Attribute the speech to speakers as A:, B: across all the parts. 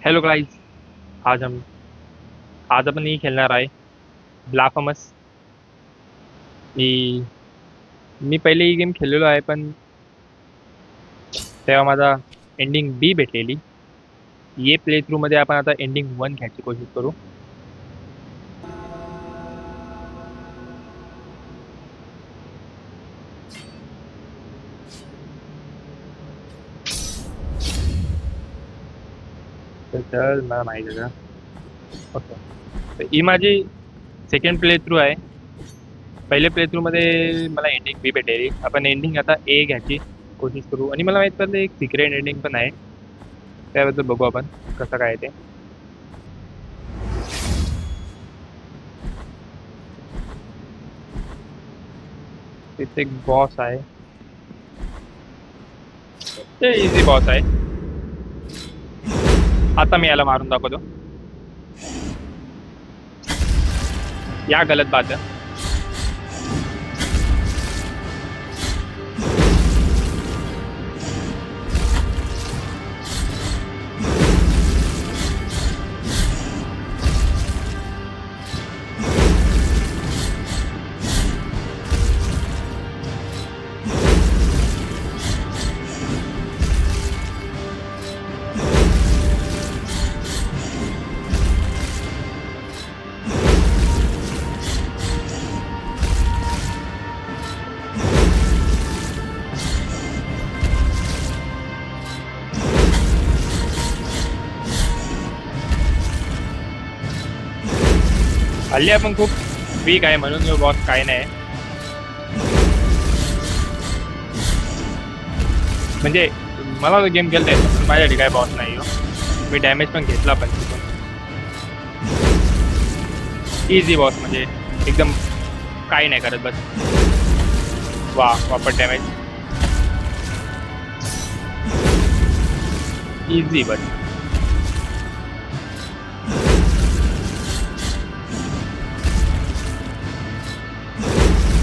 A: Hello guys. आज हम आज आपण ही खेळणार आहे ब्लाफमस. मी मी पहिले ही गेम खेळलेलो आहे, पण तेव्हा माझा एंडिंग बी भेटलेली. ये प्ले थ्रू मध्ये आपण आता एंडिंग 1 घ्यायची कोशिश करू. तर चल, मला माहिती आहे. ओके, तर ही माझी सेकंड प्ले थ्रू आहे. पहिले प्ले थ्रू मध्ये मला एंडिंग बी भेटलेली. आपण एंडिंग आता ए घ्यायची कोशिश करू. आणि मला माहित पडलं एक सिक्रेट एंडिंग पण आहे, त्याबद्दल बघू आपण कसं काय ते. तिथे एक बॉस आहे, ते इझी बॉस आहे. आता मी याला मारून दाखवतो. या गलत बात है. हल्ली आपण खूप वीक आहे म्हणून यो बॉस काय नाही. म्हणजे मला गेम खेळता येतो, पण माझ्यासाठी काय बॉस नाही हो. मी डॅमेज पण घेतला, पण इझी बॉस म्हणजे एकदम काही नाही करत. बस वापर डॅमेज इझी बस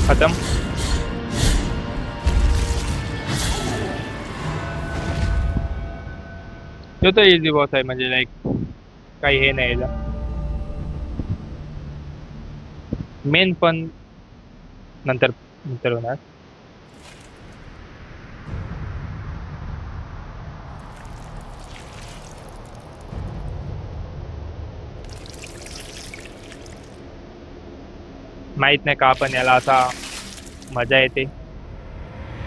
A: खत्म. तो तर इझी बॉस आहे, म्हणजे लाईक काही हे नाही याला. मेन पण नंतर होणार. माहित नाही का आपण याला असा मजा येते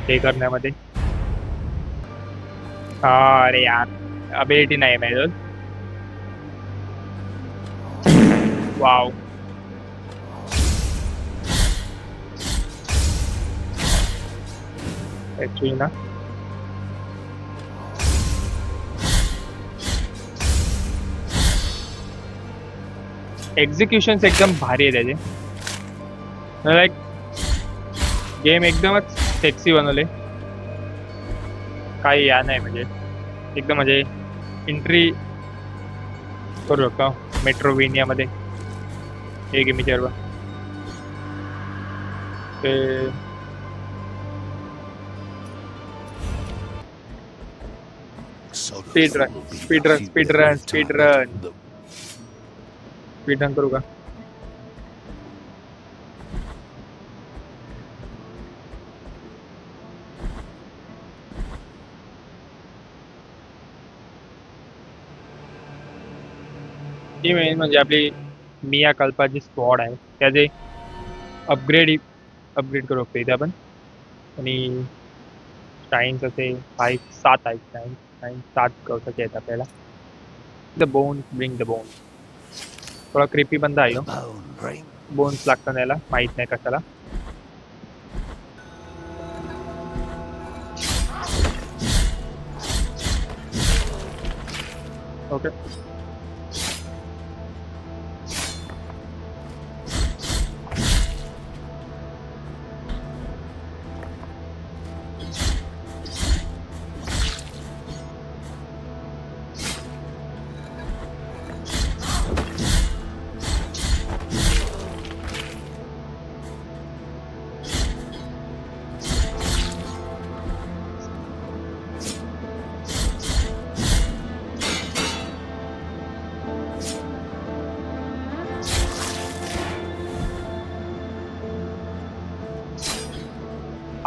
A: ते करण्यामध्ये. अरे यार, अबिलिटी नाही माझ्याजवळ. वाव, ऍक्च्युली ना एक्झिक्युशन्स एकदम भारी आहे त्याचे. लाईक गेम एकदमच सेक्सी बनवले. काही या नाही, म्हणजे एकदम म्हणजे एंट्री करू शकतो मेट्रोविनियामध्ये हे गेमच्या बरोबर. ते स्पीड रन करू का? ही मेन म्हणजे आपली मिया कल्पाची स्क्वॉड आहे, त्याचे अपग्रेड करू शकतो इथे आपण. आणि टाइम्स असे 7 आहेत. टाइम्स 7 कवसाचे आहेत आपल्याला. The bones bring the bones. थोडा क्रिपी बंद आहे. बोन्स लागतं याला, माहित नाही कशाला. ओके,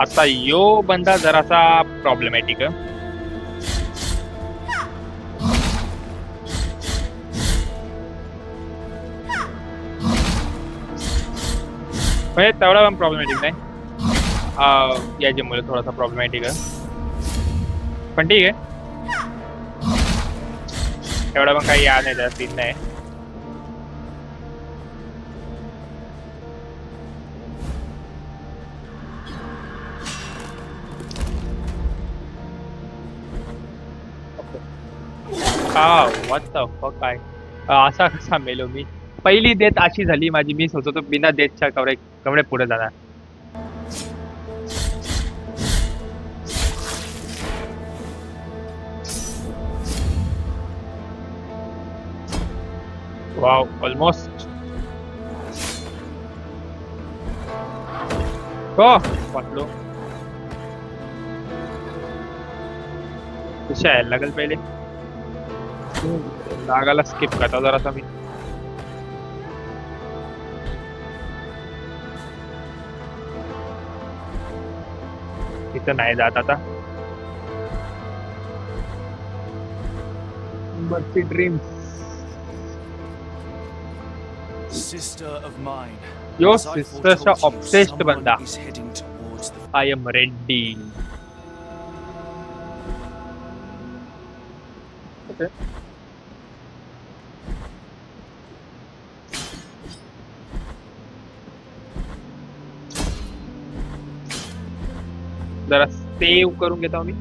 A: आता यो बंदा जरासा प्रॉब्लेमॅटिक आहे. म्हणजे तेवढा पण प्रॉब्लेमॅटिक नाही. याच्यामुळे थोडासा प्रॉब्लेमॅटिक आहे, पण ठीक आहे. एवढा पण काही याद नाही, त्या सीन नाही. व्हॉट द फक काय असा कसा मेलो मी. पहिली डेथ अशी झाली माझी, मी सोचत होतो बिना डेथच्या कवडे पुढे जाणार. Wow, almost. हो वाटलो कशा यायला लागेल पहिले. जागाला स्किप करता जरासा मी. तिथं नाही जात आता. Barfi dreams.
B: Sister of mine.
A: Yo
B: As I
A: सिस्टरचा
B: foretold you,
A: obsessed
B: someone
A: बंदा.
B: is heading towards the
A: I am ready. जरा सेव्ह करून घेतो मी.